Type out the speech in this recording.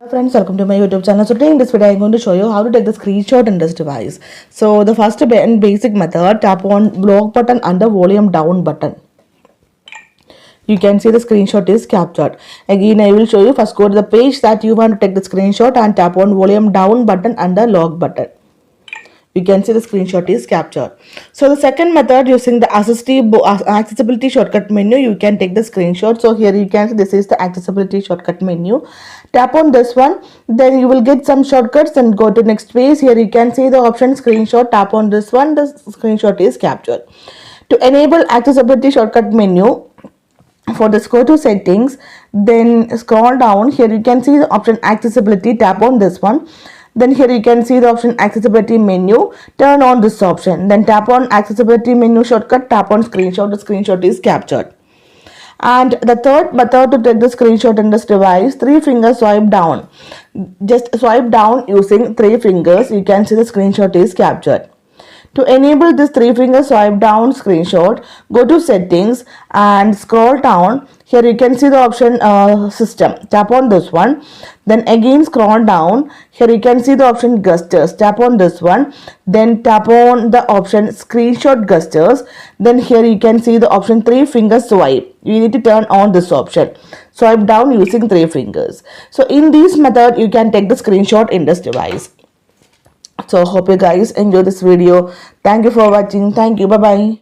Hello friends, welcome to my YouTube channel. So today in this video I'm going to show you how to take the screenshot in this device. So the first and basic method, tap on block button under volume down button. You can see the screenshot is captured. Again I will show you, first go to the page that you want to take the screenshot and tap on volume down button under lock button. You can see the screenshot is captured. So the second method, using the accessibility shortcut menu, you can take the screenshot. So here you can see this is the accessibility shortcut menu. Tap on this one, then you will get some shortcuts and go to next page. Here you can see the option screenshot. Tap on this one, the screenshot is captured. To enable accessibility shortcut menu, for this, go to settings, then scroll down. Here you can see the option accessibility. Tap on this one. Then here you can see the option accessibility menu. Turn on this option. Then tap on accessibility menu shortcut. Tap on screenshot. The screenshot is captured. And the third method to take the screenshot in this device, 3-finger swipe down. Just swipe down using 3 fingers. You can see the screenshot is captured. To enable this 3-finger swipe down screenshot, go to settings and scroll down. Here you can see the option system. Tap on this one. Then again scroll down. Here you can see the option gestures. Tap on this one. Then tap on the option screenshot gestures. Then here you can see the option 3-finger swipe. You need to turn on this option. Swipe down using 3 fingers. So in this method, you can take the screenshot in this device. So hope you guys enjoy this video. Thank you for watching. Thank you. Bye bye.